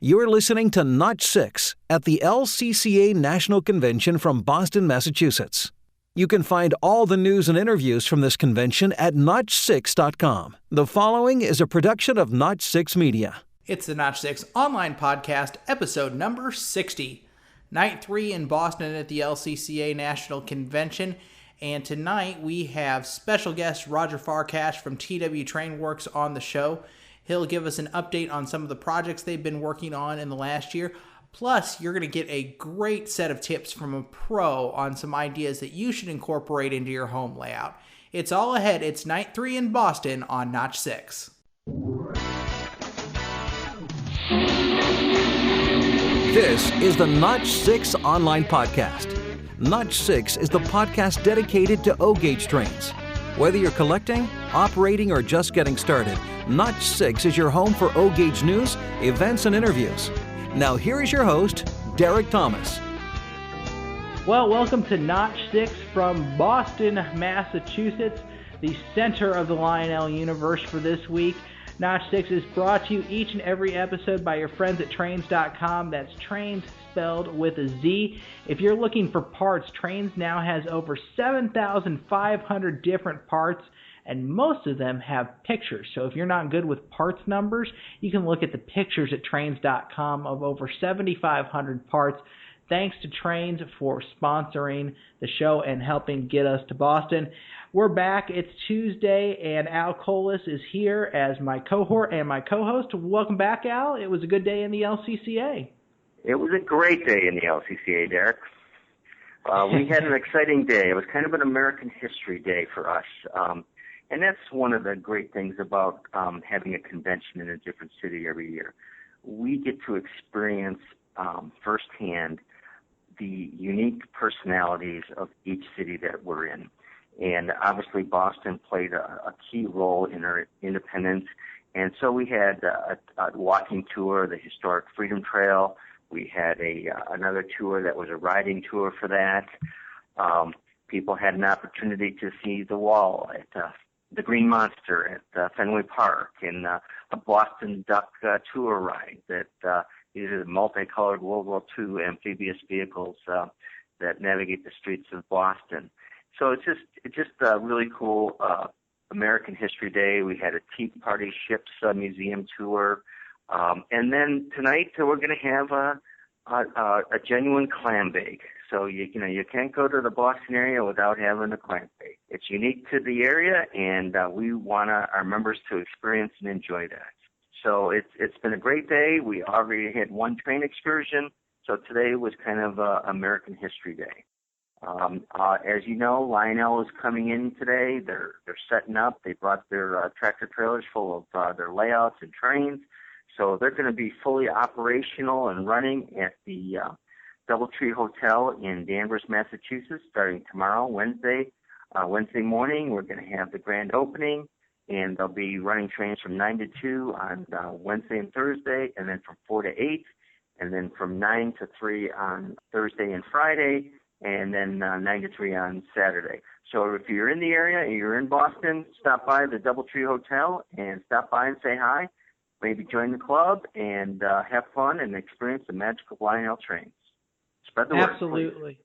You're listening to Notch 6 at the LCCA National Convention from Boston, Massachusetts. You can find all the news and interviews from this convention at notch6.com. The following is a production of Notch 6 Media. It's the Notch 6 online podcast, episode number 60. Night 3 in Boston at the LCCA National Convention. And tonight we have special guest Roger Farkash from TW Trainworx on the show. He'll give us an update on some of the projects they've been working on in the last year. Plus, you're going to get a great set of tips from a pro on some ideas that you should incorporate into your home layout. It's all ahead. It's Night 3 in Boston on Notch 6. This is the Notch 6 online podcast. Notch 6 is the podcast dedicated to O-gauge trains. Whether you're collecting, operating, or just getting started, Notch 6 is your home for O-gauge news, events, and interviews. Now here is your host, Derek Thomas. Well, welcome to Notch 6 from Boston, Massachusetts, the center of the Lionel universe for this week. Notch 6 is brought to you each and every episode by your friends at Trains.com. That's Trains spelled with a Z. If you're looking for parts, Trains now has over 7,500 different parts, and most of them have pictures. So if you're not good with parts numbers, you can look at the pictures at Trains.com of over 7,500 parts. Thanks to Trains for sponsoring the show and helping get us to Boston. We're back. It's Tuesday, and Al Kolis is here as my cohort and my co-host. Welcome back, Al. It was a good day in the LCCA. It was a great day in the LCCA, Derek. We had an exciting day. It was kind of an American history day for us. And that's one of the great things about having a convention in a different city every year. We get to experience firsthand the unique personalities of each city that we're in. And obviously Boston played a key role in our independence. And so we had a walking tour, the historic Freedom Trail. We had another tour that was a riding tour for that. People had an opportunity to see the wall at the Green Monster at Fenway Park, and a Boston Duck tour ride that these are the multicolored World War II amphibious vehicles that navigate the streets of Boston. So it's just a really cool American History Day. We had a Tea Party Ships museum tour. And then tonight we're going to have a genuine clam bake. So you can't go to the Boston area without having a clam bake. It's unique to the area, and we want our members to experience and enjoy that. So it's been a great day. We already had one train excursion, so today was kind of American History Day. As you know, Lionel is coming in today. They're setting up. They brought their tractor trailers full of their layouts and trains. So they're going to be fully operational and running at the DoubleTree Hotel in Danvers, Massachusetts, starting tomorrow, Wednesday. Wednesday morning, we're going to have the grand opening, and they'll be running trains from 9 to 2 on Wednesday and Thursday, and then from 4 to 8, and then from 9 to 3 on Thursday and Friday, and then 9 to 3 on Saturday. So if you're in the area and you're in Boston, stop by the DoubleTree Hotel and stop by and say hi. Maybe join the club and have fun and experience the magic of Lionel trains. Spread the word. Absolutely.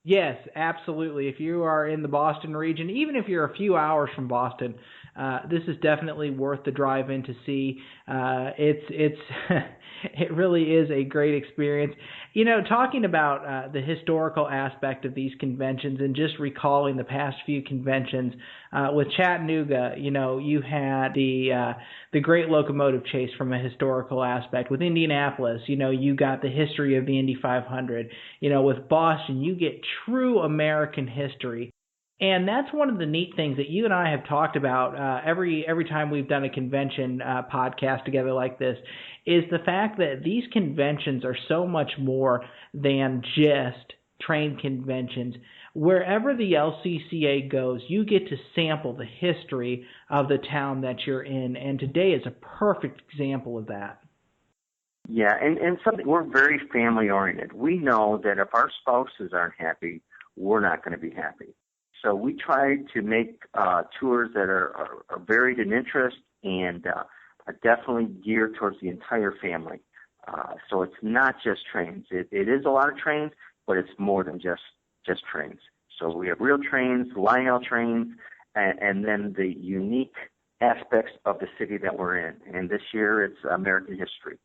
Yes, absolutely. If you are in the Boston region, even if you're a few hours from Boston, this is definitely worth the drive in to see. It really is a great experience. You know, talking about the historical aspect of these conventions and just recalling the past few conventions, with Chattanooga, you know, you had the Great Locomotive Chase from a historical aspect. With Indianapolis, you know, you got the history of the Indy 500. You know, with Boston, you get true American history. And that's one of the neat things that you and I have talked about every time we've done a convention podcast together like this, is the fact that these conventions are so much more than just train conventions. Wherever the LCCA goes, you get to sample the history of the town that you're in, and today is a perfect example of that. Yeah, and something, we're very family-oriented. We know that if our spouses aren't happy, we're not going to be happy. So we try to make tours that are varied in interest and definitely geared towards the entire family. So it's not just trains. It is a lot of trains, but it's more than just trains. So we have real trains, Lionel trains, and then the unique aspects of the city that we're in. And this year it's American history.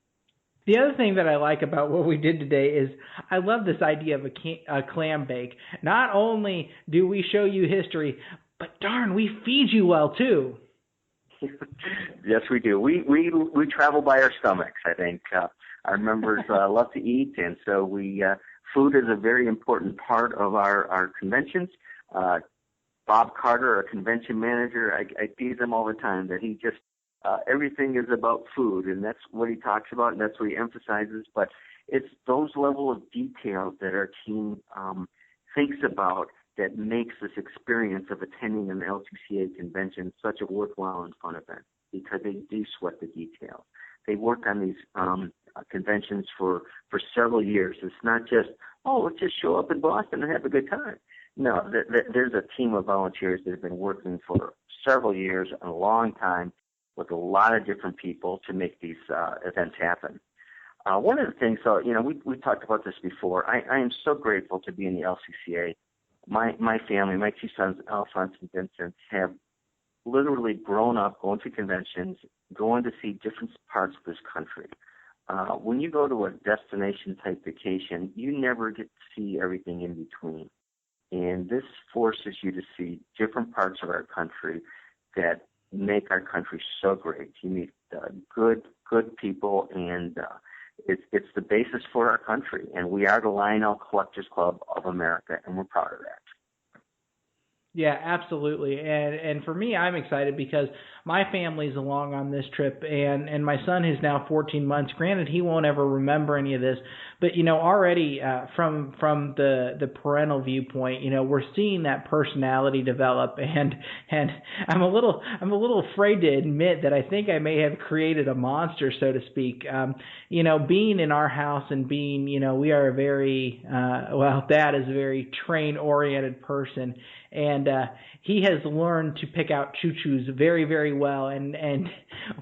The other thing that I like about what we did today is I love this idea of a clam bake. Not only do we show you history, but darn, we feed you well too. Yes, we do. We travel by our stomachs, I think. Our members love to eat, and so food is a very important part of our conventions. Bob Carter, our convention manager, I tease him all the time that he just everything is about food, and that's what he talks about, and that's what he emphasizes. But it's those level of details that our team thinks about that makes this experience of attending an LCCA convention such a worthwhile and fun event, because they do sweat the details. They work on these conventions for several years. It's not just, let's just show up in Boston and have a good time. No, there's a team of volunteers that have been working for several years, a long time, with a lot of different people to make these events happen. One of the things, we talked about this before. I am so grateful to be in the LCCA. My family, my two sons, Alphonse and Vincent, have literally grown up going to conventions, going to see different parts of this country. When you go to a destination-type vacation, you never get to see everything in between. And this forces you to see different parts of our country that make our country so great. You meet good people, and it's the basis for our country. And we are the Lionel Collectors Club of America, and we're proud of that. Yeah, absolutely. And for me, I'm excited because my family's along on this trip, and my son, who's now 14 months, granted, he won't ever remember any of this, but, already from the parental viewpoint, we're seeing that personality develop, and I'm a little afraid to admit that I think I may have created a monster, so to speak. Being in our house and being, we are a very, Dad is a very train-oriented person, and he has learned to pick out choo-choos very, very well, and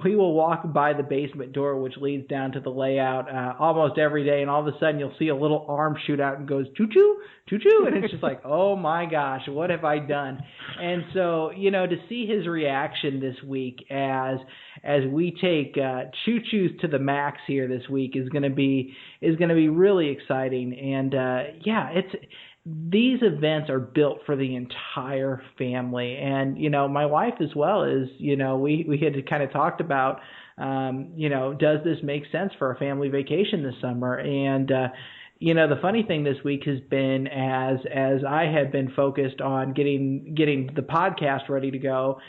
we will walk by the basement door, which leads down to the layout almost every day, and all of a sudden you'll see a little arm shoot out and goes choo-choo, choo-choo, and it's just like, oh my gosh, what have I done? And so, to see his reaction this week as we take choo-choos to the max here this week is going to be really exciting, and these events are built for the entire family. And, my wife as well is, we had kind of talked about, does this make sense for a family vacation this summer? And, the funny thing this week has been as I have been focused on getting the podcast ready to go,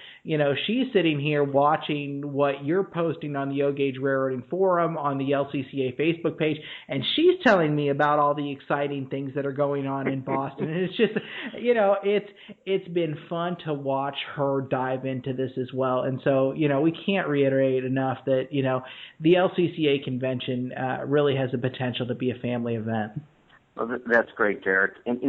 she's sitting here watching what you're posting on the O-Gauge Railroading Forum, on the LCCA Facebook page, and she's telling me about all the exciting things that are going on in Boston. And it's just, it's been fun to watch her dive into this as well. And so, we can't reiterate enough that, the LCCA convention really has the potential to be a family event. Well, that's great, Derek. And,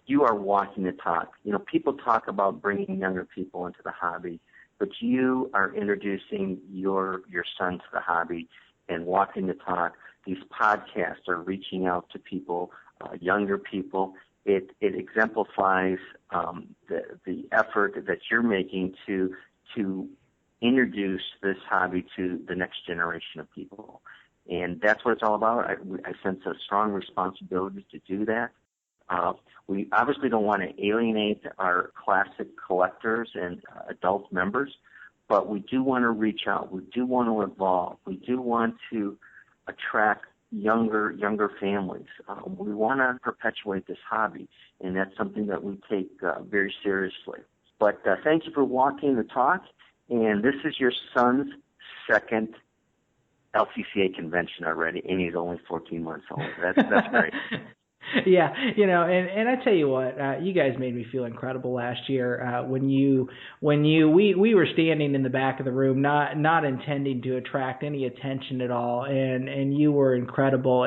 you are walking the talk. People talk about bringing younger people into the hobby, but you are introducing your son to the hobby and walking the talk. These podcasts are reaching out to people, younger people. It exemplifies the effort that you're making to introduce this hobby to the next generation of people. And that's what it's all about. I sense a strong responsibility to do that. We obviously don't want to alienate our classic collectors and adult members, but we do want to reach out. We do want to evolve. We do want to attract younger families. We want to perpetuate this hobby, and that's something that we take very seriously. But thank you for walking the talk, and this is your son's second LCCA convention already, and he's only 14 months old. That's great. Yeah, and I tell you what, you guys made me feel incredible last year when we were standing in the back of the room, not intending to attract any attention at all, and you were incredible,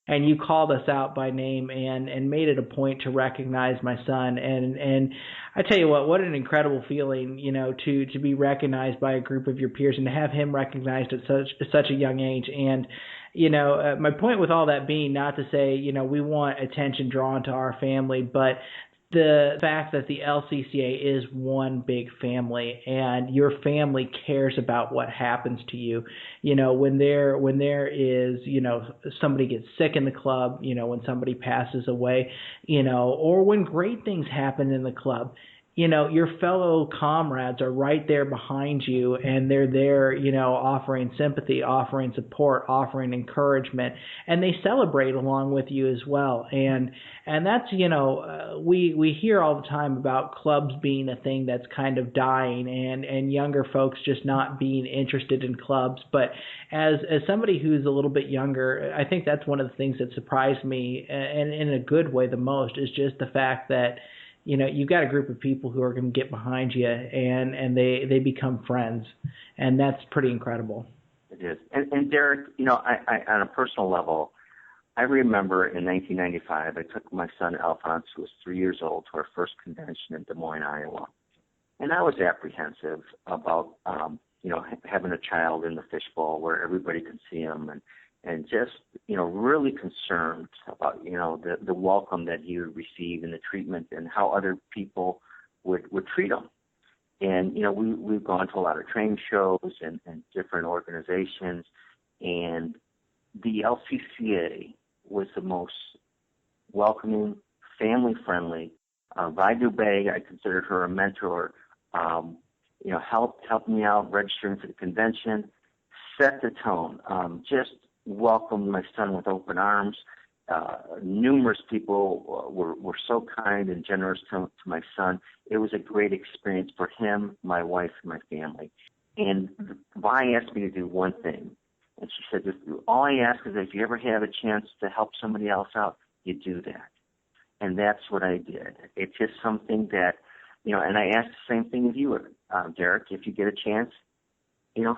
and you called us out by name and made it a point to recognize my son, and I tell you what an incredible feeling, to be recognized by a group of your peers and to have him recognized at such a young age. And my point with all that being not to say, we want attention drawn to our family, but the fact that the LCCA is one big family and your family cares about what happens to you. When there is, somebody gets sick in the club, when somebody passes away, or when great things happen in the club, your fellow comrades are right there behind you, and they're there, offering sympathy, offering support, offering encouragement, and they celebrate along with you as well. And that's, we hear all the time about clubs being a thing that's kind of dying, and younger folks just not being interested in clubs. But as somebody who's a little bit younger, I think that's one of the things that surprised me, and in a good way the most, is just the fact that you've got a group of people who are going to get behind you, and they become friends, and that's pretty incredible. It is. And Derek, I on a personal level, I remember in 1995, I took my son Alphonse, who was 3 years old, to our first convention in Des Moines, Iowa. And I was apprehensive about, having a child in the fishbowl where everybody can see him, and just, really concerned about, the welcome that he would receive and the treatment and how other people would treat him. And, we've gone to a lot of training shows and different organizations, and the LCCA was the most welcoming, family-friendly. Vi Dubé, I considered her a mentor, helped me out registering for the convention, set the tone, just welcomed my son with open arms. Numerous people were so kind and generous to my son. It was a great experience for him, my wife, and my family. And Vi asked me to do one thing. And she said, all I ask is that if you ever have a chance to help somebody else out, you do that. And that's what I did. It's just something that, and I asked the same thing of you, Derek, if you get a chance,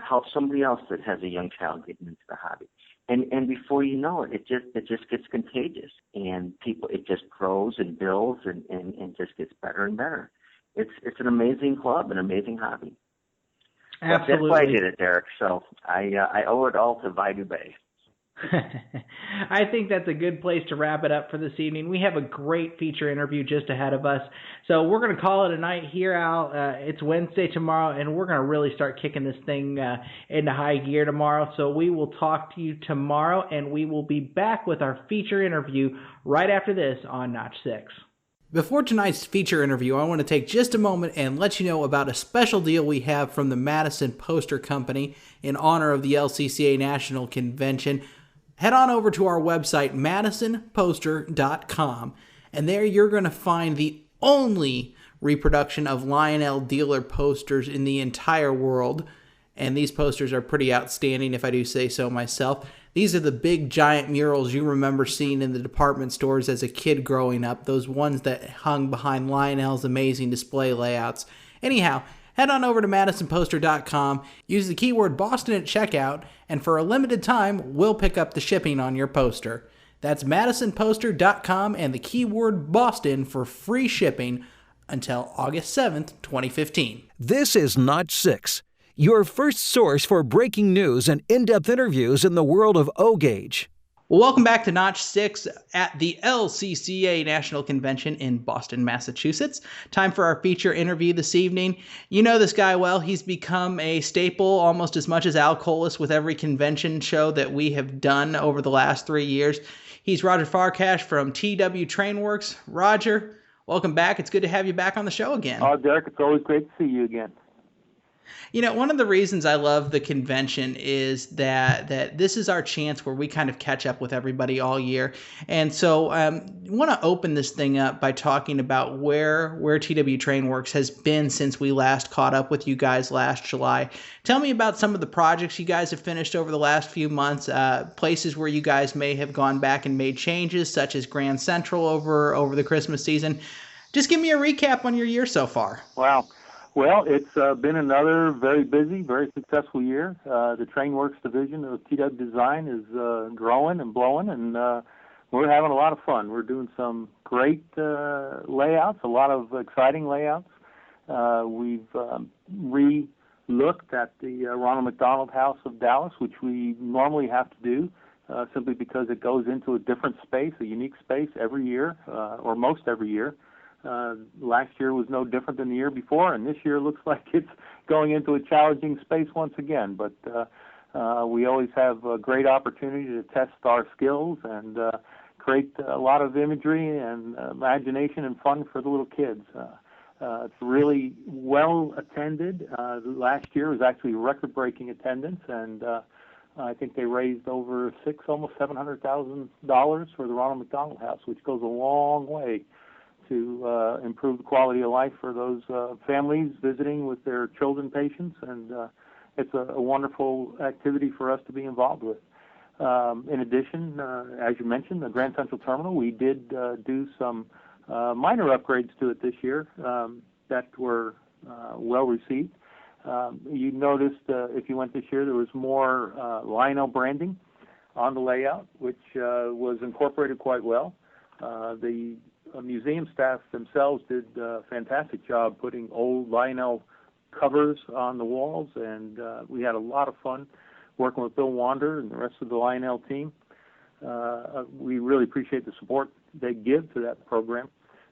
help somebody else that has a young child getting into the hobby. And before you know it, it just gets contagious, and it just grows and builds and just gets better and better. It's an amazing club, an amazing hobby. Absolutely. That's why I did it, Derek. So I owe it all to Vi Dubé. I think that's a good place to wrap it up for this evening. We have a great feature interview just ahead of us. So we're going to call it a night here, Al. It's Wednesday tomorrow, and we're going to really start kicking this thing into high gear tomorrow. So we will talk to you tomorrow, and we will be back with our feature interview right after this on Notch 6. Before tonight's feature interview, I want to take just a moment and let you know about a special deal we have from the Madison Poster Company in honor of the LCCA National Convention. Head on over to our website, madisonposter.com, and there you're going to find the only reproduction of Lionel dealer posters in the entire world. And these posters are pretty outstanding, if I do say so myself. These are the big, giant murals you remember seeing in the department stores as a kid growing up, those ones that hung behind Lionel's amazing display layouts. Anyhow, head on over to madisonposter.com, use the keyword Boston at checkout, and for a limited time, we'll pick up the shipping on your poster. That's madisonposter.com and the keyword Boston for free shipping until August 7th, 2015. This is Notch 6, your first source for breaking news and in-depth interviews in the world of O-Gauge. Well, welcome back to Notch 6 at the LCCA National Convention in Boston, Massachusetts. Time for our feature interview this evening. You know this guy well. He's become a staple almost as much as Al Kolis with every convention show that we have done over the last 3 years. He's Roger Farkash from TW Trainworx. Roger, welcome back. It's good to have you back on the show again. Oh, Derek, it's always great to see you again. One of the reasons I love the convention is that this is our chance where we kind of catch up with everybody all year. And so I want to open this thing up by talking about where TW Trainworx has been since we last caught up with you guys last July. Tell me about some of the projects you guys have finished over the last few months, places where you guys may have gone back and made changes, such as Grand Central over the Christmas season. Just give me a recap on your year so far. Wow. Well, it's been another very busy, very successful year. The Trainworx division of TW Design is growing and blowing, and we're having a lot of fun. We're doing some great layouts, a lot of exciting layouts. We've re-looked at the Ronald McDonald House of Dallas, which we normally have to do simply because it goes into a different space, a unique space every year, or most every year. Last year was no different than the year before, and this year looks like it's going into a challenging space once again. But we always have a great opportunity to test our skills and create a lot of imagery and imagination and fun for the little kids. It's really well attended. Last year was actually record-breaking attendance, and I think they raised over almost $700,000 for the Ronald McDonald House, which goes a long way to improve the quality of life for those families visiting with their children patients, and it's a wonderful activity for us to be involved with. In addition, as you mentioned, the Grand Central Terminal, we did do some minor upgrades to it this year that were well received. You noticed if you went this year, there was more Lionel branding on the layout, which was incorporated quite well. The museum staff themselves did a fantastic job putting old Lionel covers on the walls, and we had a lot of fun working with Bill Wander and the rest of the Lionel team. We really appreciate the support they give to that program.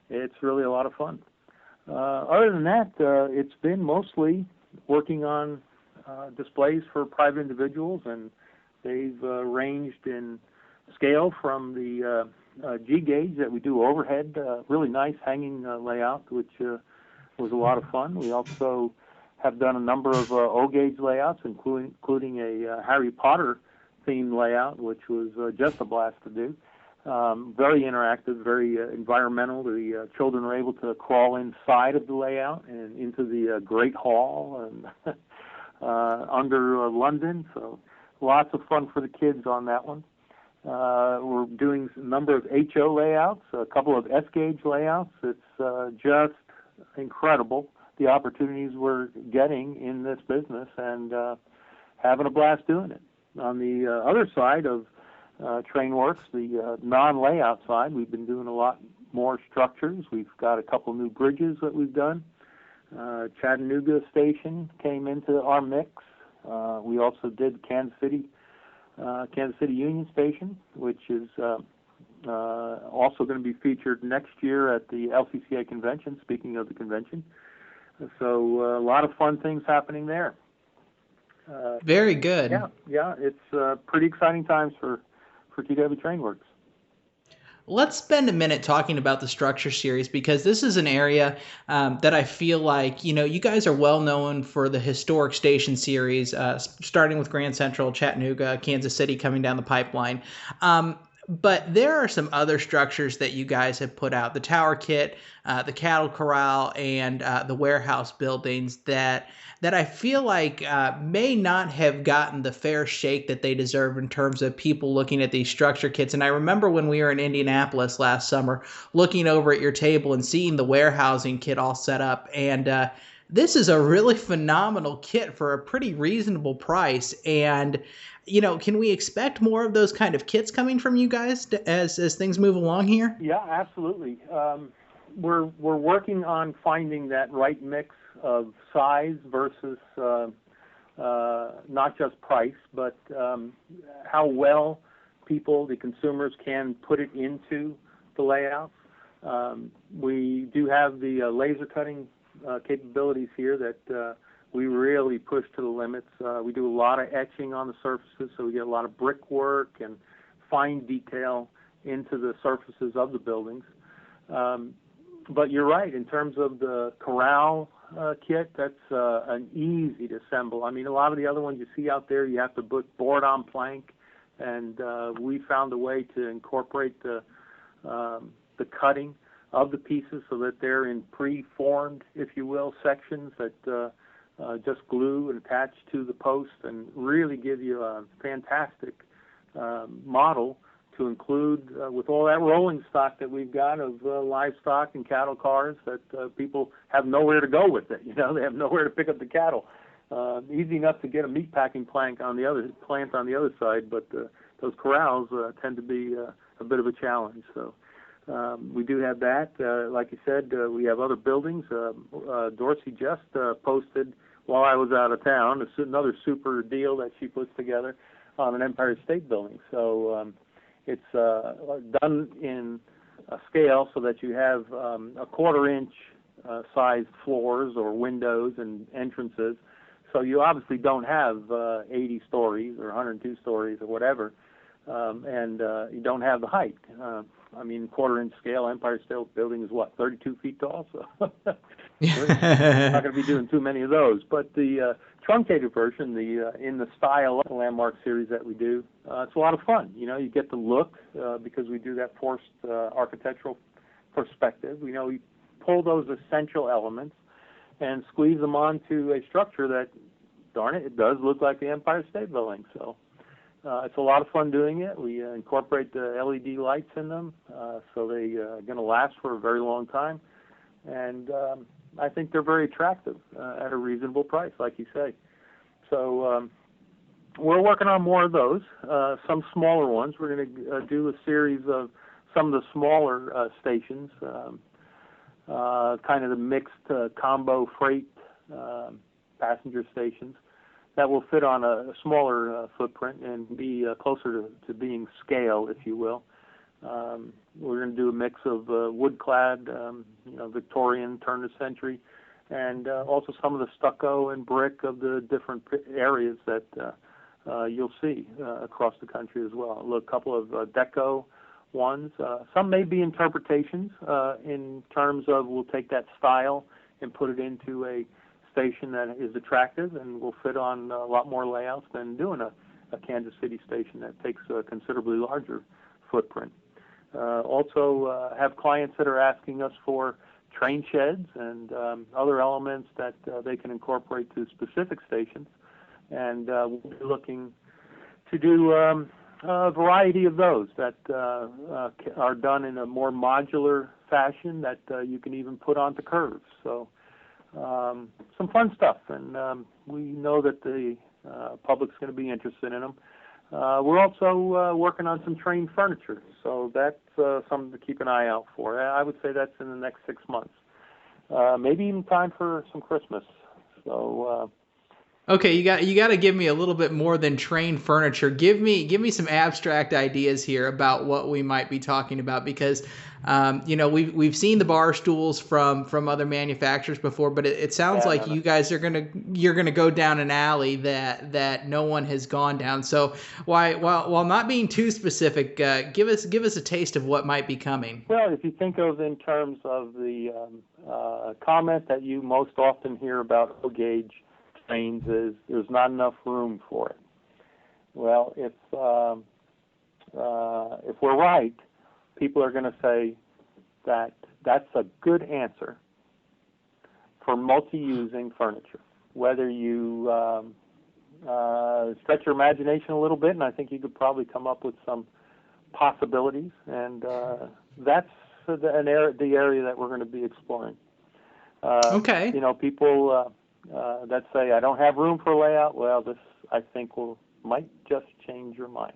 It's really a lot of fun. Other than that, it's been mostly working on displays for private individuals, and they've ranged in scale from the G gauge that we do overhead, really nice hanging layout, which was a lot of fun. We also have done a number of O gauge layouts, including a Harry Potter themed layout, which was just a blast to do. Very interactive, very environmental. The children were able to crawl inside of the layout and into the Great Hall and under London. So lots of fun for the kids on that one. We're doing a number of HO layouts, a couple of S-gauge layouts. It's just incredible the opportunities we're getting in this business, and having a blast doing it. On the other side of Trainworx, the non-layout side, we've been doing a lot more structures. We've got a couple new bridges that we've done. Chattanooga Station came into our mix. We also did Kansas City Union Station, which is also going to be featured next year at the LCCA convention, speaking of the convention. So a lot of fun things happening there. Very good. Yeah, it's pretty exciting times for TW Trainworx. Let's spend a minute talking about the structure series, because this is an area that I feel like, you guys are well known for the historic station series, starting with Grand Central, Chattanooga, Kansas City coming down the pipeline. But there are some other structures that you guys have put out, the Tower Kit, the Cattle Corral, and the warehouse buildings that I feel like may not have gotten the fair shake that they deserve in terms of people looking at these structure kits. And I remember when we were in Indianapolis last summer, looking over at your table and seeing the warehousing kit all set up. And this is a really phenomenal kit for a pretty reasonable price. And can we expect more of those kind of kits coming from you guys as things move along here? Yeah, absolutely. We're working on finding that right mix of size versus not just price, but how well the consumers can put it into the layout. We do have the laser cutting capabilities here that we really push to the limits. We do a lot of etching on the surfaces, so we get a lot of brickwork and fine detail into the surfaces of the buildings. But you're right, in terms of the corral kit, that's an easy to assemble. I mean, a lot of the other ones you see out there, you have to put board on plank, and we found a way to incorporate the cutting of the pieces so that they're in pre-formed, if you will, sections that just glue and attach to the post and really give you a fantastic model to include with all that rolling stock that we've got of livestock and cattle cars that people have nowhere to go with it. They have nowhere to pick up the cattle. Easy enough to get a meat packing plant on the other side, but those corrals tend to be a bit of a challenge. So we do have that. Like you said, we have other buildings. Dorsey just posted while I was out of town another super deal that she puts together on an Empire State Building. So it's done in a scale so that you have a quarter-inch sized floors or windows and entrances. So you obviously don't have 80 stories or 102 stories or whatever, and you don't have the height. I mean, quarter-inch scale, Empire State Building is what, 32 feet tall? So we're not going to be doing too many of those. But the truncated version, in the style of the Landmark series that we do, it's a lot of fun. You know, you get the look because we do that forced architectural perspective. You know, we pull those essential elements and squeeze them onto a structure that, darn it, it does look like the Empire State Building. So it's a lot of fun doing it. We incorporate the LED lights in them, so they are going to last for a very long time. And I think they're very attractive at a reasonable price, like you say. So we're working on more of those, some smaller ones. We're going to do a series of some of the smaller stations, kind of the mixed combo freight passenger stations that will fit on a smaller footprint and be closer to being scale, if you will. We're going to do a mix of wood-clad, Victorian, turn of the century, and also some of the stucco and brick of the different areas that you'll see across the country as well. A couple of deco ones. Some may be interpretations in terms of we'll take that style and put it into a station that is attractive and will fit on a lot more layouts than doing a Kansas City station that takes a considerably larger footprint. Also have clients that are asking us for train sheds and other elements that they can incorporate to specific stations, and we'll be looking to do a variety of those that are done in a more modular fashion that you can even put onto curves. So some fun stuff, and we know that the public's going to be interested in them. We're also working on some train furniture, so that's something to keep an eye out for. I would say that's in the next 6 months, maybe even time for some Christmas. So. Okay, you got to give me a little bit more than train furniture. Give me some abstract ideas here about what we might be talking about, because we've seen the bar stools from other manufacturers before, but it sounds like you guys you're gonna go down an alley that no one has gone down. So while not being too specific, give us a taste of what might be coming. Well, if you think of in terms of the comment that you most often hear about gauge trains is there's not enough room for it. Well, if we're right, people are going to say that that's a good answer for multi-using furniture. Whether you stretch your imagination a little bit, and I think you could probably come up with some possibilities, and that's the area that we're going to be exploring. Okay. People that say, I don't have room for layout, well, this, I think, might just change your mind.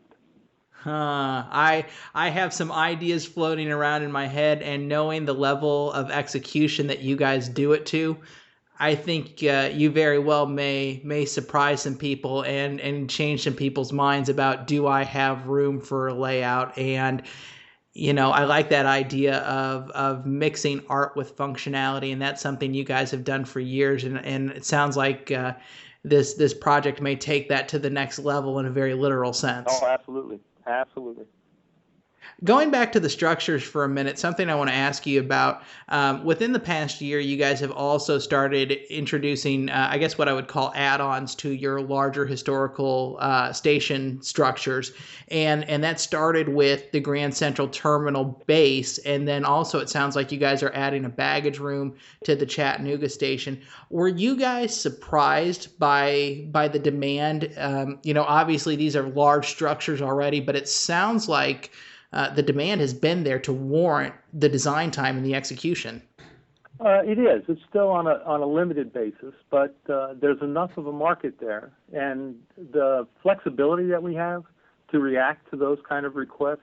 I have some ideas floating around in my head, and knowing the level of execution that you guys do it to, I think you very well may surprise some people and change some people's minds about, do I have room for a layout? And I like that idea of mixing art with functionality, and that's something you guys have done for years. And it sounds like this project may take that to the next level in a very literal sense. Oh, absolutely. Absolutely. Going back to the structures for a minute, something I want to ask you about. Within the past year, you guys have also started introducing, I guess what I would call add-ons to your larger historical station structures. And that started with the Grand Central Terminal base. And then also it sounds like you guys are adding a baggage room to the Chattanooga station. Were you guys surprised by the demand? Obviously these are large structures already, but it sounds like the demand has been there to warrant the design time and the execution. It is. It's still on a limited basis, but there's enough of a market there, and the flexibility that we have to react to those kind of requests,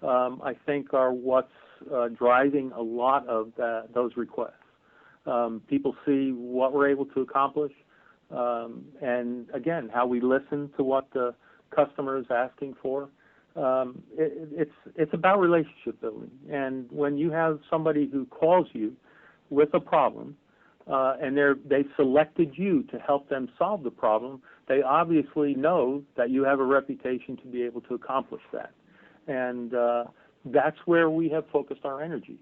I think, are what's driving a lot of those requests. People see what we're able to accomplish, and again, how we listen to what the customer is asking for. It's about relationship building. And when you have somebody who calls you with a problem, and they've selected you to help them solve the problem, they obviously know that you have a reputation to be able to accomplish that. And that's where we have focused our energy.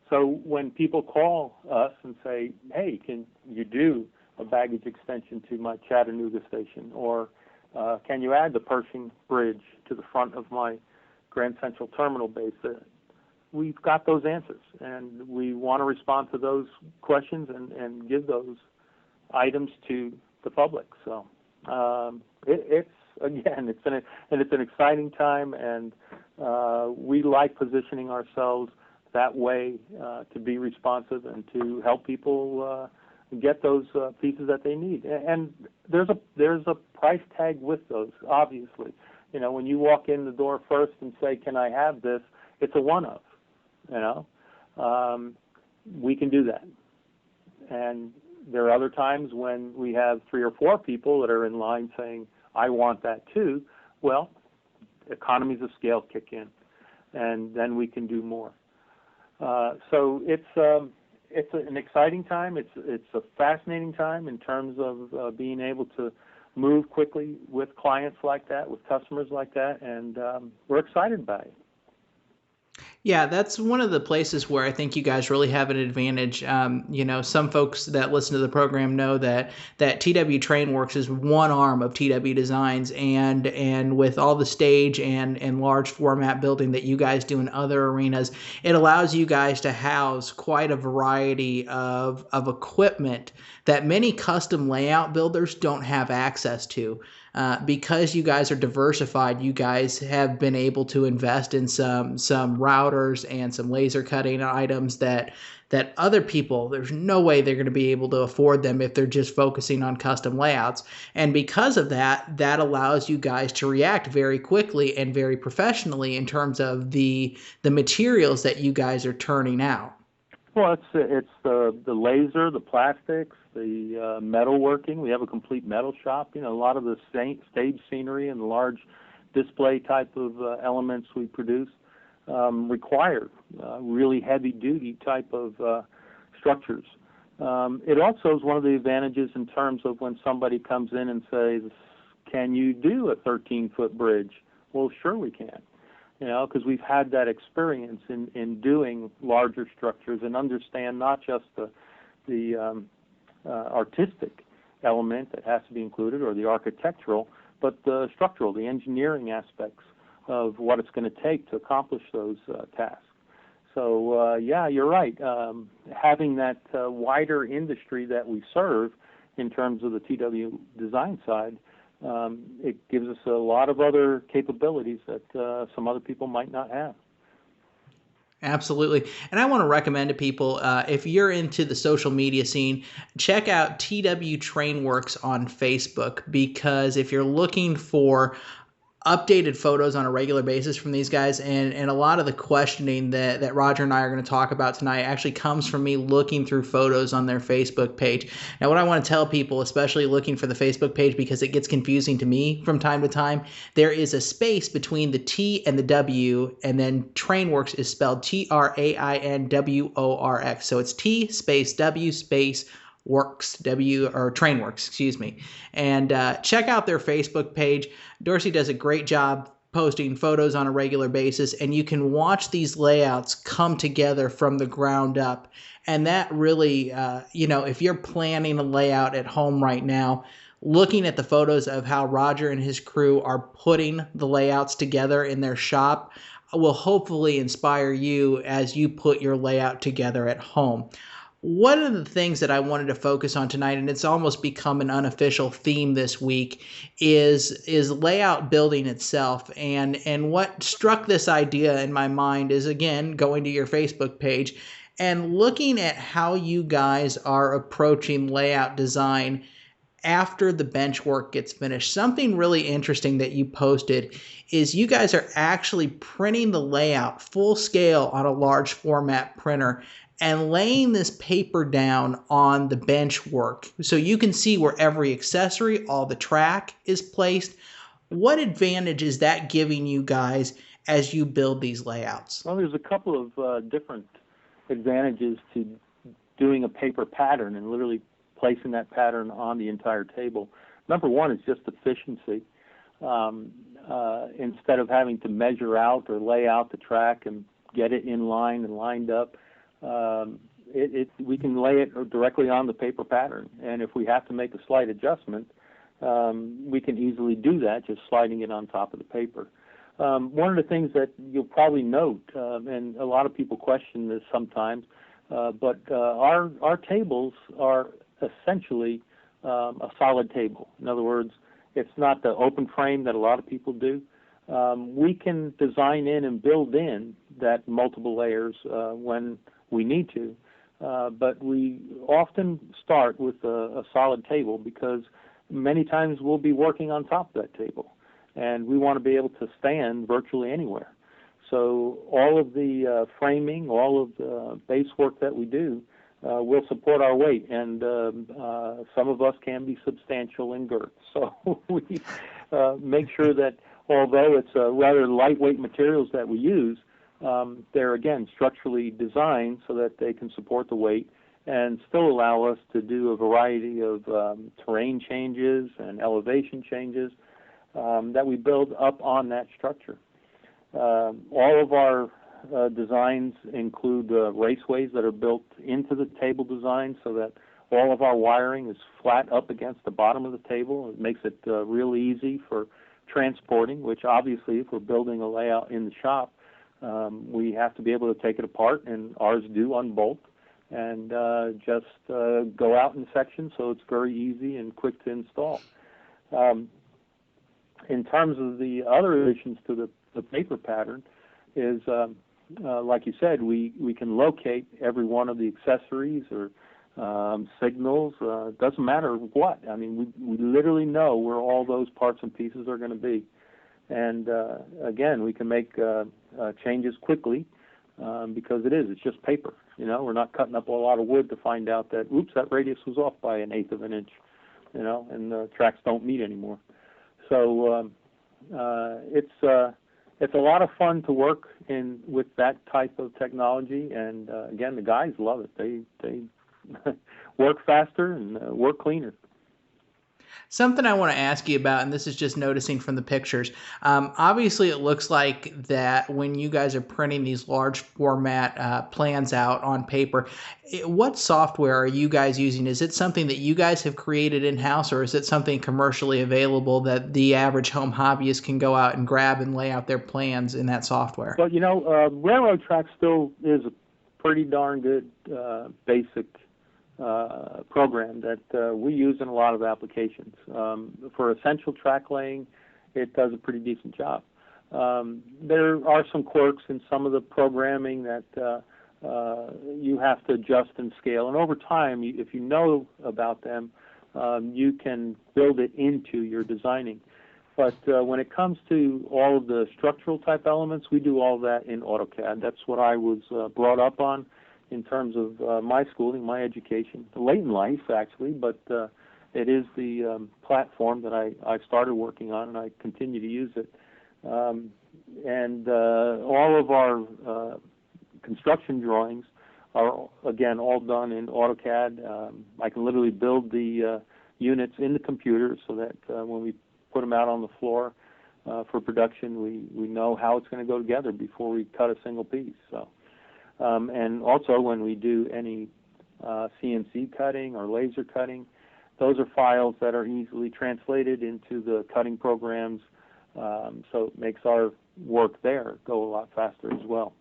So when people call us and say, hey, can you do a baggage extension to my Chattanooga station, or can you add the Pershing Bridge to the front of my Grand Central Terminal base? We've got those answers, and we want to respond to those questions and give those items to the public. So it's an exciting time, and we like positioning ourselves that way to be responsive and to help people get those pieces that they need. And there's a price tag with those, obviously. You know, when you walk in the door first and say, can I have this, it's a one-of, you know. We can do that. And there are other times when we have 3 or 4 people that are in line saying, I want that too. Well, economies of scale kick in, and then we can do more. So it's an exciting time. It's a fascinating time in terms of being able to move quickly with clients like that, with customers like that, and we're excited by it. Yeah, that's one of the places where I think you guys really have an advantage. You know, some folks that listen to the program know that TW Trainworx is one arm of TW Designs, and with all the stage and large format building that you guys do in other arenas, it allows you guys to house quite a variety of equipment that many custom layout builders don't have access to. Because you guys are diversified, you guys have been able to invest in some routers and some laser cutting items that other people, there's no way they're going to be able to afford them if they're just focusing on custom layouts. And because of that allows you guys to react very quickly and very professionally in terms of the materials that you guys are turning out. Well, it's the laser, the plastics, the metalworking. We have a complete metal shop. You know, a lot of the stage scenery and the large display type of elements we produce require really heavy-duty type of structures. It also is one of the advantages in terms of when somebody comes in and says, can you do a 13-foot bridge? Well, sure we can. You know, because we've had that experience in doing larger structures and understand not just the artistic element that has to be included or the architectural, but the structural, the engineering aspects of what it's going to take to accomplish those tasks. So, yeah, you're right. Having that wider industry that we serve in terms of the TW design side, it gives us a lot of other capabilities that some other people might not have. Absolutely. And I want to recommend to people, if you're into the social media scene, check out TW Trainworx on Facebook, because if you're looking for updated photos on a regular basis from these guys, and a lot of the questioning that Roger and I are going to talk about tonight actually comes from me looking through photos on their Facebook page. Now, what I want to tell people, especially looking for the Facebook page, because it gets confusing to me from time to time, there is a space between the T and the W, and then Trainworx is spelled Trainworx. So it's T space W space Works, Trainworx, excuse me. And check out their Facebook page. Dorsey does a great job posting photos on a regular basis, and you can watch these layouts come together from the ground up. And that really, if you're planning a layout at home right now, looking at the photos of how Roger and his crew are putting the layouts together in their shop will hopefully inspire you as you put your layout together at home. One of the things that I wanted to focus on tonight, and it's almost become an unofficial theme this week, is layout building itself. And what struck this idea in my mind is, again, going to your Facebook page and looking at how you guys are approaching layout design after the bench work gets finished. Something really interesting that you posted is you guys are actually printing the layout full scale on a large format printer and laying this paper down on the bench work. So you can see where every accessory, all the track is placed. What advantage is that giving you guys as you build these layouts? Well, there's a couple of different advantages to doing a paper pattern and literally placing that pattern on the entire table. Number one is just efficiency. Instead of having to measure out or lay out the track and get it in line and lined up, we can lay it directly on the paper pattern. And if we have to make a slight adjustment, we can easily do that, just sliding it on top of the paper. One of the things that you'll probably note, and a lot of people question this sometimes, but our tables are essentially a solid table. In other words, it's not the open frame that a lot of people do. We can design in and build in that multiple layers when we need to, but we often start with a solid table because many times we'll be working on top of that table, and we want to be able to stand virtually anywhere. So all of the framing, all of the base work that we do will support our weight, and some of us can be substantial in girth. So we make sure that although it's rather lightweight materials that we use, they're, again, structurally designed so that they can support the weight and still allow us to do a variety of terrain changes and elevation changes that we build up on that structure. All of our designs include raceways that are built into the table design so that all of our wiring is flat up against the bottom of the table. It makes it real easy for transporting, which obviously if we're building a layout in the shop, we have to be able to take it apart, and ours do unbolt and just go out in sections, so it's very easy and quick to install. In terms of the other additions to the paper pattern is, like you said, we can locate every one of the accessories or signals. Doesn't matter what. I mean, we literally know where all those parts and pieces are going to be. And again, we can make changes quickly because it's just paper. You know, we're not cutting up a lot of wood to find out that, oops, that radius was off by 1/8 of an inch, you know, and the tracks don't meet anymore. So it's a lot of fun to work with that type of technology, and again, the guys love it. They work faster and work cleaner. Something I want to ask you about, and this is just noticing from the pictures, obviously it looks like that when you guys are printing these large format plans out on paper, what software are you guys using? Is it something that you guys have created in-house, or is it something commercially available that the average home hobbyist can go out and grab and lay out their plans in that software? Well, you know, Railroad Track still is a pretty darn good basic program that we use in a lot of applications. For essential track laying, it does a pretty decent job. There are some quirks in some of the programming that you have to adjust and scale, and over time, if you know about them, you can build it into your designing. But when it comes to all of the structural type elements, we do all that in AutoCAD. That's what I was brought up on in terms of my schooling, my education, late in life actually, but it is the platform that I started working on, and I continue to use it. And all of our construction drawings are, again, all done in AutoCAD. I can literally build the units in the computer so that when we put them out on the floor for production, we know how it's going to go together before we cut a single piece. So. And also when we do any CNC cutting or laser cutting, those are files that are easily translated into the cutting programs, so it makes our work there go a lot faster as well.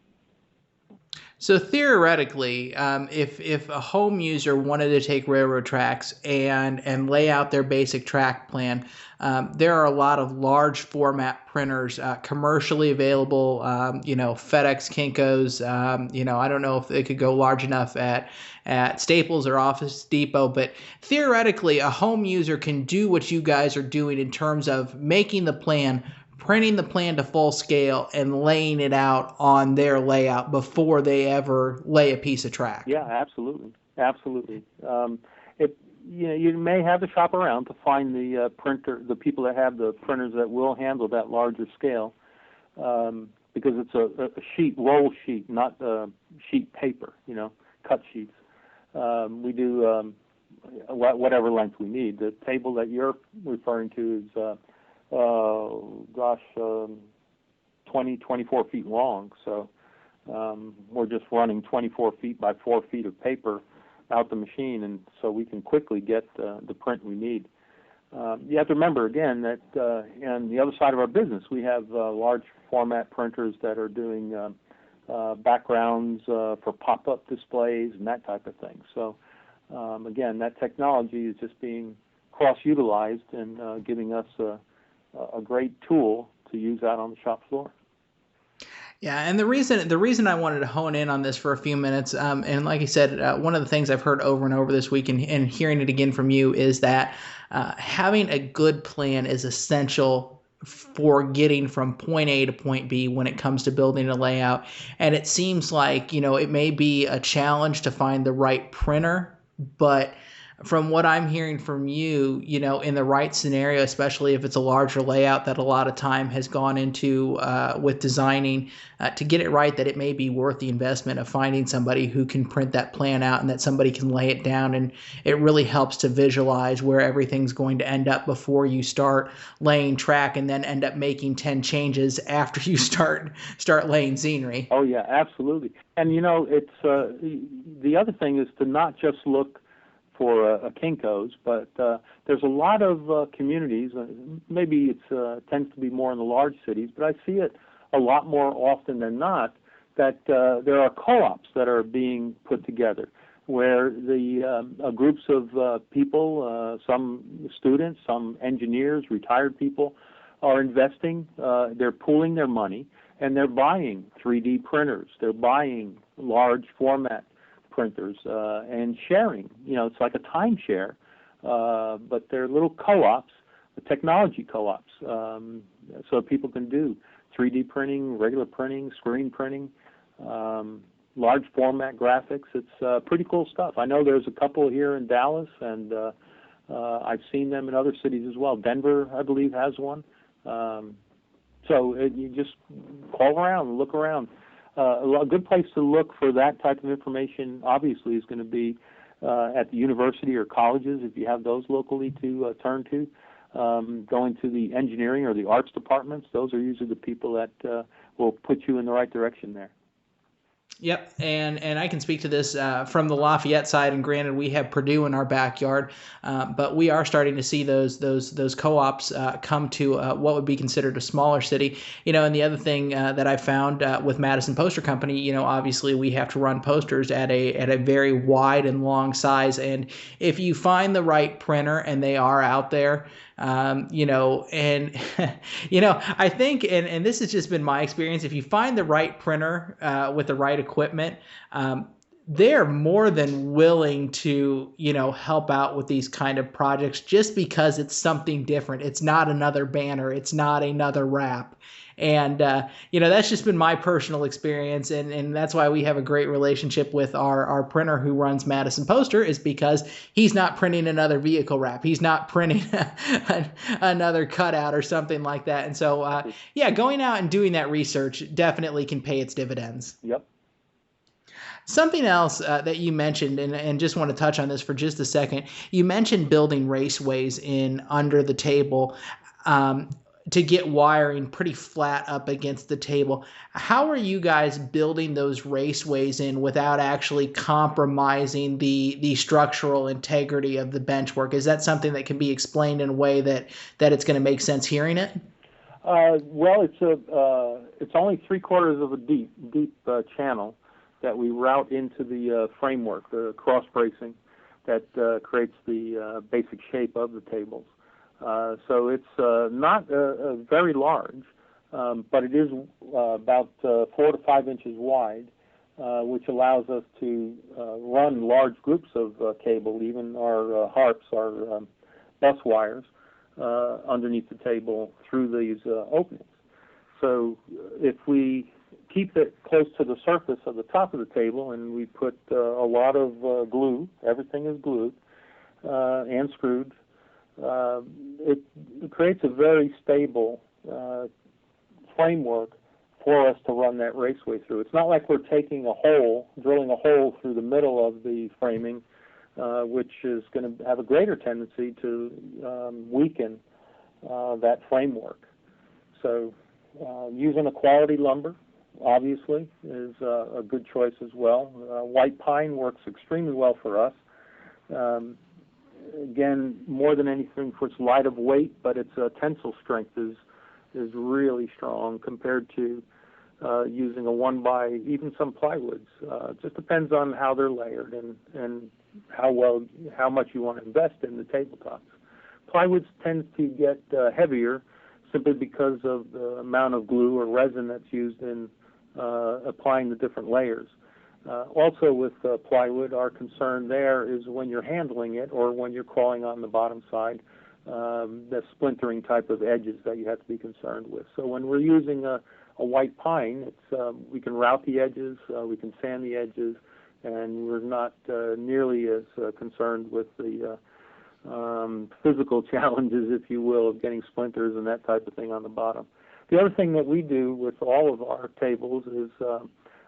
So theoretically, if a home user wanted to take railroad tracks and lay out their basic track plan, there are a lot of large format printers commercially available. FedEx, Kinko's. I don't know if they could go large enough at Staples or Office Depot, but theoretically, a home user can do what you guys are doing in terms of making the plan, printing the plan to full scale, and laying it out on their layout before they ever lay a piece of track. Yeah, absolutely. you may have to shop around to find the the people that have the printers that will handle that larger scale, because it's a roll sheet, not sheet paper, cut sheets. We do whatever length we need. The table that you're referring to is, 24 feet long. So we're just running 24 feet by 4 feet of paper out the machine, and so we can quickly get the print we need. You have to remember, again, that on the other side of our business, we have large format printers that are doing backgrounds for pop-up displays and that type of thing. So, again, that technology is just being cross-utilized and giving us a great tool to use out on the shop floor. Yeah, and the reason I wanted to hone in on this for a few minutes, and like I said, one of the things I've heard over and over this week, and hearing it again from you, is that having a good plan is essential for getting from point A to point B when it comes to building a layout. And it seems like, it may be a challenge to find the right printer, but from what I'm hearing from you, in the right scenario, especially if it's a larger layout that a lot of time has gone into with designing to get it right, that it may be worth the investment of finding somebody who can print that plan out and that somebody can lay it down. And it really helps to visualize where everything's going to end up before you start laying track and then end up making 10 changes after you start laying scenery. Oh, yeah, absolutely. And, it's the other thing is to not just look for a Kinko's, but there's a lot of communities, maybe it tends to be more in the large cities, but I see it a lot more often than not, that there are co-ops that are being put together where the groups of people, some students, some engineers, retired people, are investing, they're pooling their money, and they're buying 3D printers, they're buying large format printers and sharing. It's like a timeshare, but they're little co-ops, technology co-ops, so people can do 3D printing, regular printing, screen printing, large format graphics. It's pretty cool stuff. I know there's a couple here in Dallas, and I've seen them in other cities as well. Denver, I believe, has one. So you just call around and look around. A good place to look for that type of information, obviously, is going to be at the university or colleges, if you have those locally to turn to. Going to the engineering or the arts departments, those are usually the people that will put you in the right direction there. Yep, and I can speak to this from the Lafayette side. And granted, we have Purdue in our backyard, but we are starting to see those co-ops come to what would be considered a smaller city. And the other thing that I found with Madison Poster Company, obviously we have to run posters at a very wide and long size. And if you find the right printer, and they are out there, and I think, and this has just been my experience, if you find the right printer with the right equipment, they're more than willing to, help out with these kind of projects, just because it's something different. It's not another banner. It's not another wrap. And, that's just been my personal experience. And that's why we have a great relationship with our printer who runs Madison Poster, is because he's not printing another vehicle wrap. He's not printing another cutout or something like that. And so, going out and doing that research definitely can pay its dividends. Yep. Something else that you mentioned, and just want to touch on this for just a second. You mentioned building raceways in under the table. To get wiring pretty flat up against the table. How are you guys building those raceways in without actually compromising the structural integrity of the benchwork? Is that something that can be explained in a way that it's going to make sense hearing it? Well, it's only 3/4 of a deep channel that we route into the framework, the cross bracing that creates the basic shape of the tables. So it's not very large, but it is about 4 to 5 inches wide, which allows us to run large groups of cable, even our harps, our bus wires, underneath the table through these openings. So if we keep it close to the surface of the top of the table and we put a lot of glue, everything is glued, and screwed. It creates a very stable framework for us to run that raceway through. It's not like we're taking drilling a hole through the middle of the framing, which is going to have a greater tendency to weaken that framework. So using a quality lumber, obviously, is a good choice as well. White pine works extremely well for us. Again, more than anything, for its light of weight, but its tensile strength is really strong compared to using a 1x, even some plywoods. It just depends on how they're layered and how much you want to invest in the tabletops. Plywoods tend to get heavier simply because of the amount of glue or resin that's used in applying the different layers. Also with plywood, our concern there is when you're handling it or when you're crawling on the bottom side, the splintering type of edges that you have to be concerned with. So when we're using a white pine, we can route the edges, we can sand the edges, and we're not nearly as concerned with the physical challenges, if you will, of getting splinters and that type of thing on the bottom. The other thing that we do with all of our tables is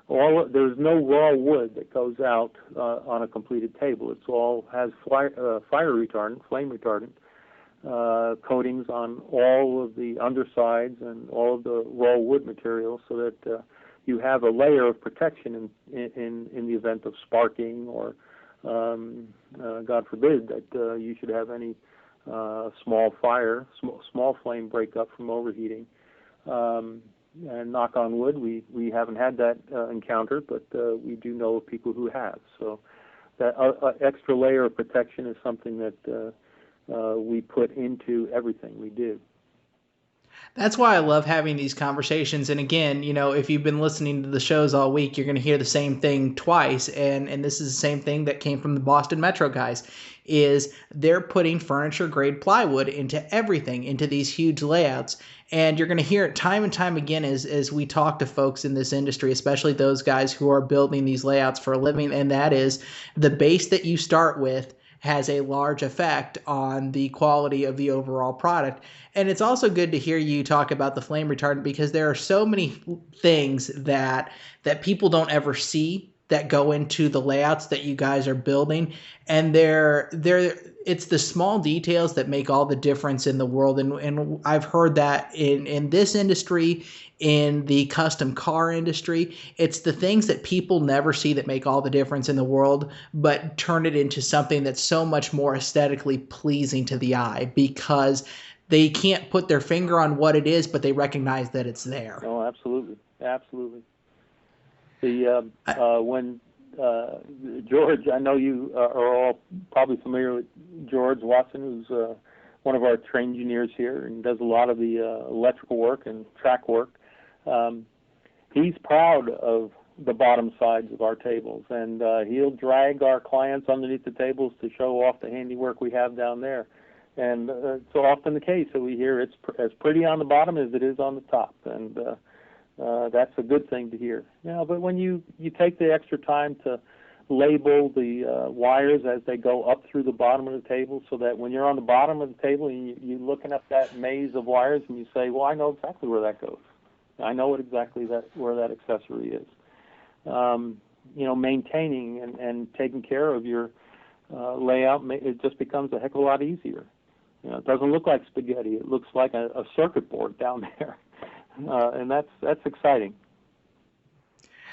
there's no raw wood that goes out on a completed table. It all has fire retardant, flame retardant coatings on all of the undersides and all of the raw wood material, so that you have a layer of protection in the event of sparking or, God forbid, that you should have any small flame breakup from overheating. And knock on wood, we haven't had that encounter, but we do know of people who have. So that extra layer of protection is something that we put into everything we do. That's why I love having these conversations. And again, if you've been listening to the shows all week, you're going to hear the same thing twice. And this is the same thing that came from the Boston Metro guys, is they're putting furniture grade plywood into everything, into these huge layouts. And you're going to hear it time and time again as we talk to folks in this industry, especially those guys who are building these layouts for a living. And that is, the base that you start with has a large effect on the quality of the overall product. And it's also good to hear you talk about the flame retardant, because there are so many things that people don't ever see that go into the layouts that you guys are building. And it's the small details that make all the difference in the world. And I've heard that in this industry, in the custom car industry, it's the things that people never see that make all the difference in the world, but turn it into something that's so much more aesthetically pleasing to the eye, because they can't put their finger on what it is, but they recognize that it's there. Oh, absolutely. Absolutely. When George, I know you are all probably familiar with George Watson, who's one of our train engineers here and does a lot of the electrical work and track work. He's proud of the bottom sides of our tables, and he'll drag our clients underneath the tables to show off the handiwork we have down there. And it's often the case that we hear it's as pretty on the bottom as it is on the top, and that's a good thing to hear. But when you take the extra time to label the wires as they go up through the bottom of the table, so that when you're on the bottom of the table and you're looking up that maze of wires and you say, well, I know exactly where that goes. I know where that accessory is. Maintaining and taking care of your layout, it just becomes a heck of a lot easier. It doesn't look like spaghetti. It looks like a circuit board down there. And that's exciting.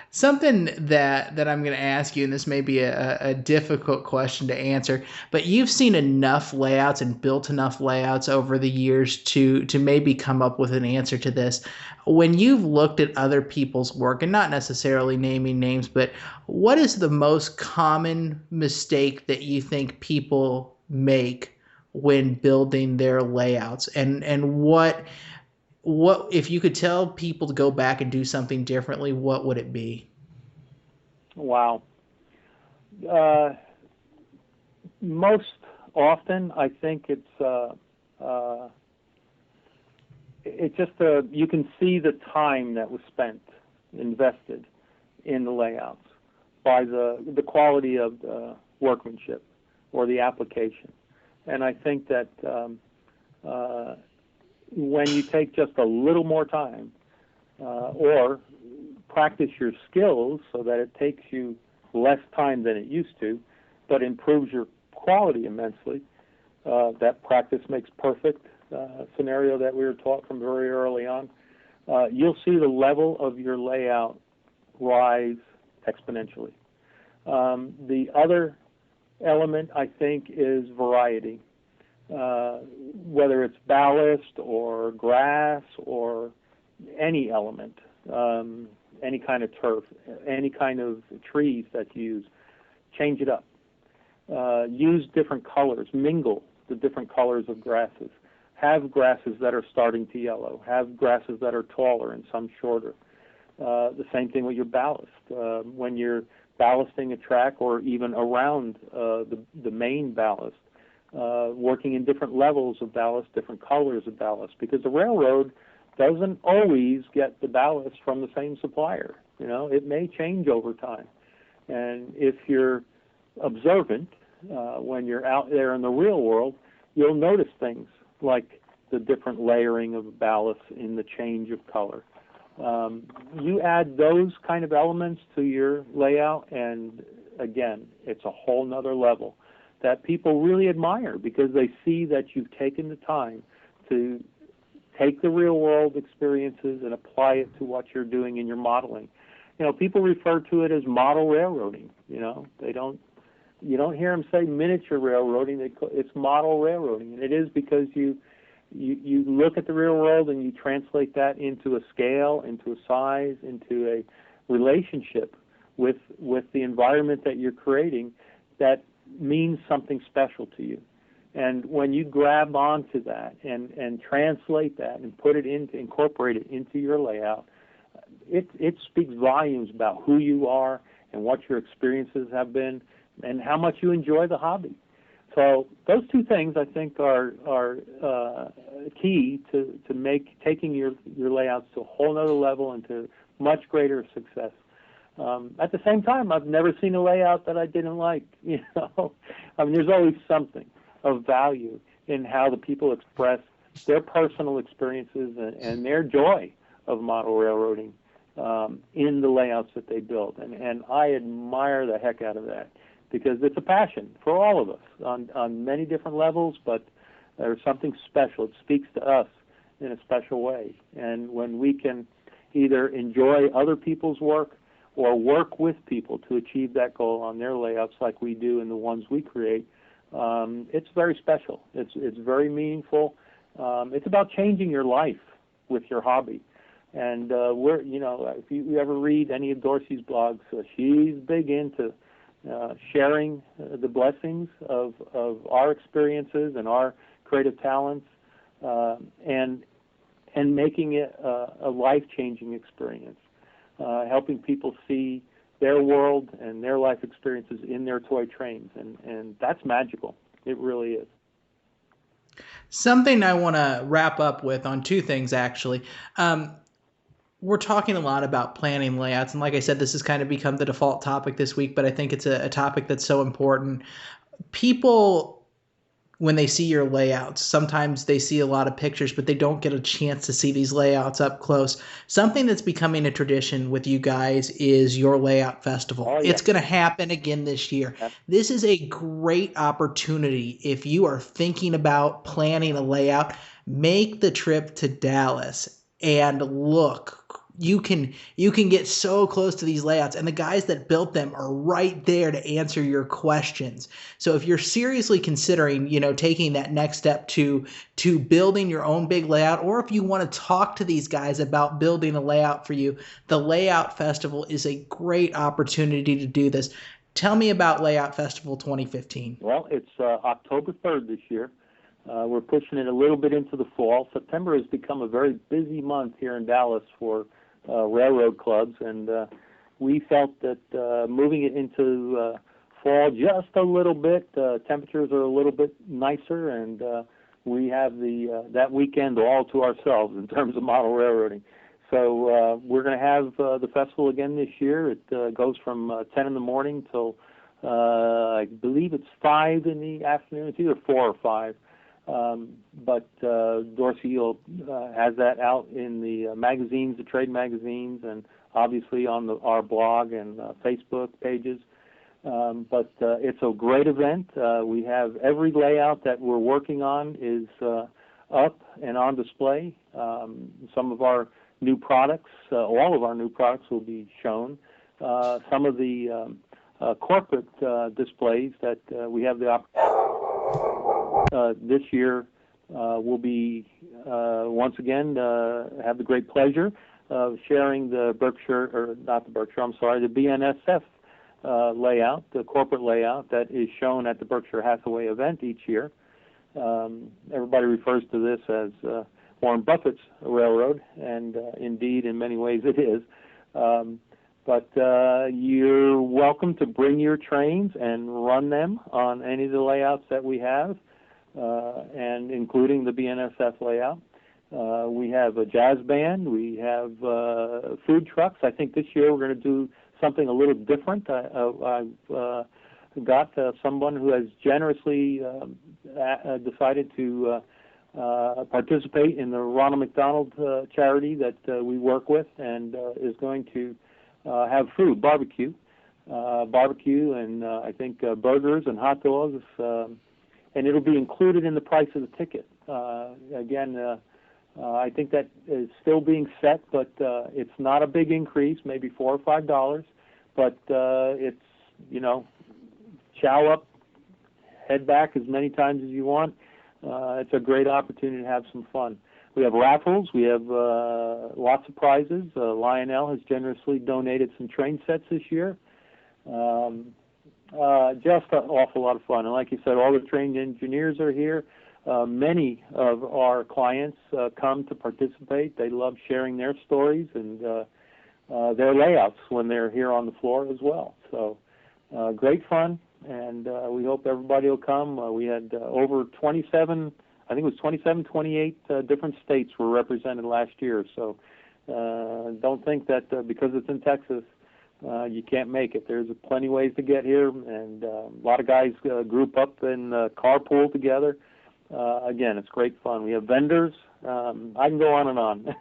Something that I'm going to ask you, and this may be a difficult question to answer, but you've seen enough layouts and built enough layouts over the years to maybe come up with an answer to this. When you've looked at other people's work, and not necessarily naming names, but what is the most common mistake that you think people make when building their layouts? And what if you could tell people to go back and do something differently, what would it be? Wow. Most often, I think it's just you can see the time that was invested in the layouts by the quality of the workmanship. or the application. And I think that when you take just a little more time or practice your skills so that it takes you less time than it used to, but improves your quality immensely, that practice makes perfect scenario that we were taught from very early on, you'll see the level of your layout rise exponentially. The other element, I think, is variety. Whether it's ballast or grass or any element, any kind of turf, any kind of trees that you use, change it up. Use different colors, mingle the different colors of grasses. Have grasses that are starting to yellow. Have grasses that are taller and some shorter. The same thing with your ballast. When you're ballasting a track or even around the main ballast, working in different levels of ballast, different colors of ballast, because the railroad doesn't always get the ballast from the same supplier. You know, it may change over time. And if you're observant, when you're out there in the real world, you'll notice things like the different layering of ballast in the change of color. You add those kind of elements to your layout, and again, it's a whole nother level that people really admire because they see that you've taken the time to take the real world experiences and apply it to what you're doing in your modeling. You know, people refer to it as model railroading. You know, you don't hear them say miniature railroading. It's model railroading, and it is because you look at the real world and you translate that into a scale, into a size, into a relationship with the environment that you're creating that means something special to you. And when you grab onto that and translate that and incorporate it into your layout, it speaks volumes about who you are and what your experiences have been and how much you enjoy the hobby. So those two things, I think, are key to taking your layouts to a whole other level and to much greater success. At the same time, I've never seen a layout that I didn't like. You know, I mean, there's always something of value in how the people express their personal experiences and their joy of model railroading in the layouts that they build, and I admire the heck out of that. Because it's a passion for all of us on many different levels, but there's something special. It speaks to us in a special way. And when we can either enjoy other people's work or work with people to achieve that goal on their layouts like we do in the ones we create, it's very special. It's very meaningful. It's about changing your life with your hobby. And if you ever read any of Dorsey's blogs, she's big into sharing the blessings of our experiences and our creative talents, and making it a life-changing experience, helping people see their world and their life experiences in their toy trains, and that's magical. It really is. Something I want to wrap up with on two things, actually. We're talking a lot about planning layouts, and like I said, this has kind of become the default topic this week, but I think it's a topic that's so important. People, when they see your layouts, sometimes they see a lot of pictures, but they don't get a chance to see these layouts up close. Something that's becoming a tradition with you guys is your layout festival. Oh, yeah. It's going to happen again this year. Yep. This is a great opportunity. If you are thinking about planning a layout, make the trip to Dallas and look. You can get so close to these layouts, and the guys that built them are right there to answer your questions. So if you're seriously considering, taking that next step to building your own big layout, or if you want to talk to these guys about building a layout for you, the Layout Festival is a great opportunity to do this. Tell me about Layout Festival 2015. Well, it's October 3rd this year. We're pushing it a little bit into the fall. September has become a very busy month here in Dallas for railroad clubs, and we felt that moving it into fall just a little bit, temperatures are a little bit nicer, and we have that weekend all to ourselves in terms of model railroading. So we're going to have the festival again this year. It goes from 10 in the morning till I believe it's 5 in the afternoon. It's either 4 or 5. But Dorsey has that out in the magazines, the trade magazines, and obviously on our blog and Facebook pages. But it's a great event. We have every layout that we're working on is up and on display. Some of our new products, all of our new products will be shown. Some of the corporate displays that we have the opportunity this year will be once again have the great pleasure of sharing the the BNSF layout, the corporate layout that is shown at the Berkshire Hathaway event each year. Everybody refers to this as Warren Buffett's railroad, and indeed, in many ways, it is. But you're welcome to bring your trains and run them on any of the layouts that we have, and including the BNSF layout. We have a jazz band. We have food trucks. I think this year we're going to do something a little different. I've got someone who has generously decided to participate in the Ronald McDonald charity that we work with, and is going to have food, barbecue, and I think burgers and hot dogs, and it'll be included in the price of the ticket. Again, I think that is still being set, but it's not a big increase, maybe $4 or $5, but it's, chow up, head back as many times as you want. It's a great opportunity to have some fun. We have raffles. We have lots of prizes. Lionel has generously donated some train sets this year. Just an awful lot of fun. And like you said, all the trained engineers are here. Many of our clients come to participate. They love sharing their stories and their layouts when they're here on the floor as well. So great fun, and we hope everybody will come. We had over 27, 28 different states were represented last year. So don't think that because it's in Texas, you can't make it. There's plenty of ways to get here, and a lot of guys group up and carpool together. Again, it's great fun. We have vendors. I can go on and on.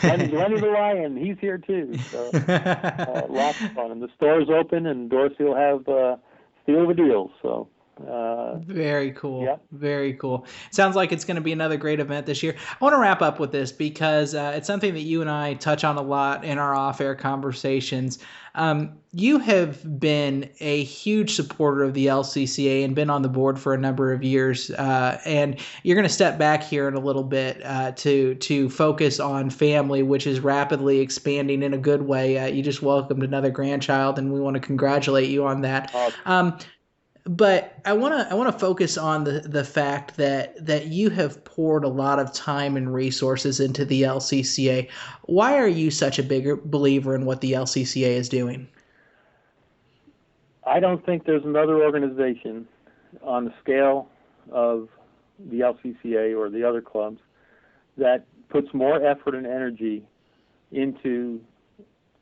Lenny the Lion, he's here too. So lots of fun. And the store's open, and Dorsey will have Steal the Deals. So very cool. Yeah. Very cool. Sounds like it's going to be another great event this year. I want to wrap up with this because it's something that you and I touch on a lot in our off-air conversations. You have been a huge supporter of the LCCA and been on the board for a number of years. And you're going to step back here in a little bit to focus on family, which is rapidly expanding in a good way. You just welcomed another grandchild, and we want to congratulate you on that. But I want to focus on the fact that you have poured a lot of time and resources into the LCCA. Why are you such a big believer in what the LCCA is doing? I don't think there's another organization on the scale of the LCCA or the other clubs that puts more effort and energy into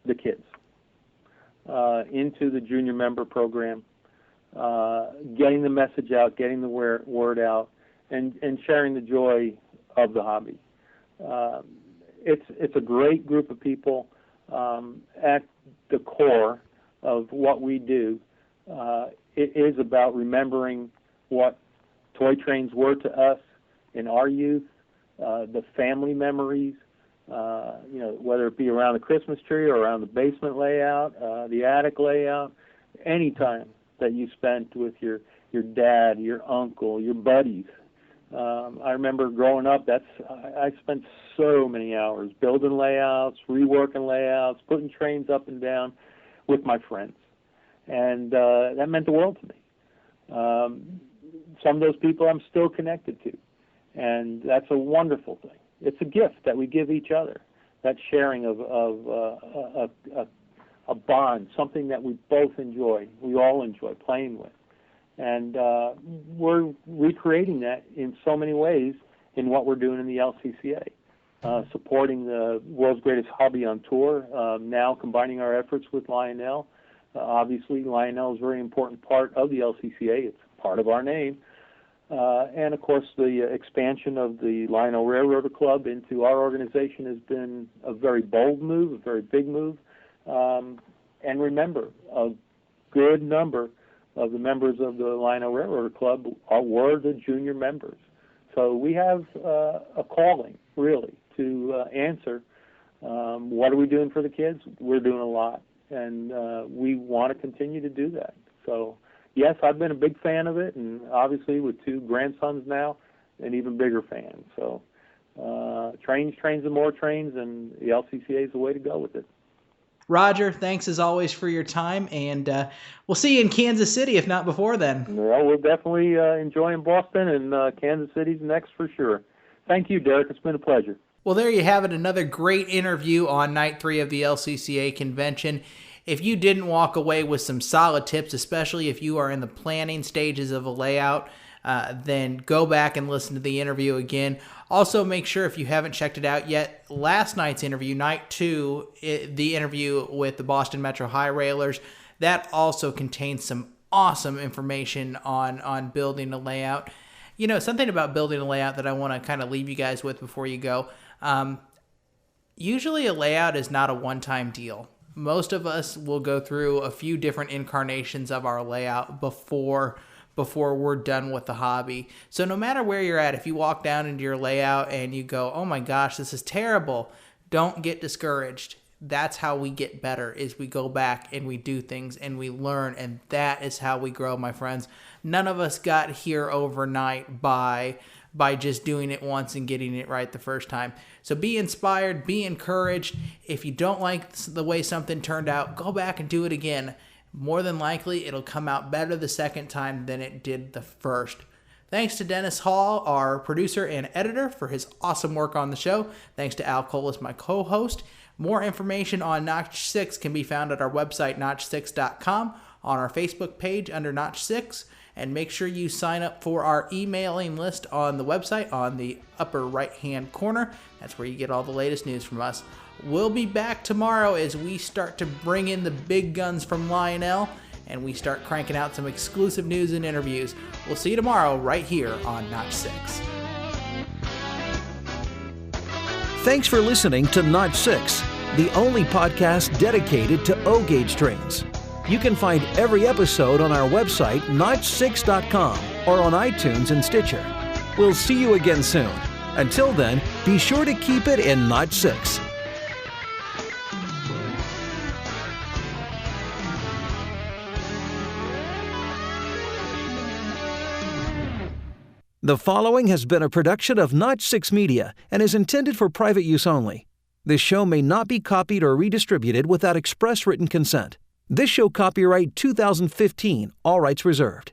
the kids, into the junior member program. Getting the message out, getting the word out, and sharing the joy of the hobby. It's a great group of people. At the core of what we do, it is about remembering what toy trains were to us in our youth, the family memories, whether it be around the Christmas tree or around the basement layout, the attic layout, any time that you spent with your dad, your uncle, your buddies. I remember growing up, I spent so many hours building layouts, reworking layouts, putting trains up and down with my friends. And that meant the world to me. Some of those people I'm still connected to. And that's a wonderful thing. It's a gift that we give each other, that sharing of a bond, something that we both enjoy, we all enjoy playing with. And we're recreating that in so many ways in what we're doing in the LCCA, supporting the world's greatest hobby on tour, now combining our efforts with Lionel, Obviously, Lionel is a very important part of the LCCA. It's part of our name. And, of course, the expansion of the Lionel Railroader Club into our organization has been a very bold move, a very big move. And remember, a good number of the members of the Lionel Railroader Club were the junior members. So we have a calling, really, to answer. What are we doing for the kids? We're doing a lot, and we want to continue to do that. So, yes, I've been a big fan of it, and obviously with 2 grandsons now, an even bigger fan. So trains and more trains, and the LCCA is the way to go with it. Roger, thanks as always for your time, and we'll see you in Kansas City, if not before then. Well, we'll definitely enjoy Boston, and Kansas City's next for sure. Thank you, Derek. It's been a pleasure. Well, there you have it, another great interview on night 3 of the LCCA convention. If you didn't walk away with some solid tips, especially if you are in the planning stages of a layout, then go back and listen to the interview again. Also, make sure, if you haven't checked it out yet, last night's interview, night 2, the interview with the Boston Metro High Railers, that also contains some awesome information on building a layout. You know, something about building a layout that I want to kind of leave you guys with before you go. Usually a layout is not a one-time deal. Most of us will go through a few different incarnations of our layout before we're done with the hobby. So no matter where you're at, if you walk down into your layout and you go, oh my gosh, this is terrible, don't get discouraged. That's how we get better, is we go back and we do things and we learn, and that is how we grow, my friends. None of us got here overnight by just doing it once and getting it right the first time. So be inspired, be encouraged. If you don't like the way something turned out, go back and do it again. More than likely, it'll come out better the second time than it did the first. Thanks to Dennis Hall, our producer and editor, for his awesome work on the show. Thanks to Al Kolis, my co-host. More information on Notch 6 can be found at our website, notch6.com, on our Facebook page under Notch 6, and make sure you sign up for our emailing list on the website on the upper right-hand corner. That's where you get all the latest news from us. We'll be back tomorrow as we start to bring in the big guns from Lionel, and we start cranking out some exclusive news and interviews. We'll see you tomorrow right here on Notch 6. Thanks for listening to Notch 6, the only podcast dedicated to O-gauge trains. You can find every episode on our website, notch6.com, or on iTunes and Stitcher. We'll see you again soon. Until then, be sure to keep it in Notch 6. The following has been a production of Notch 6 Media and is intended for private use only. This show may not be copied or redistributed without express written consent. This show copyright 2015, all rights reserved.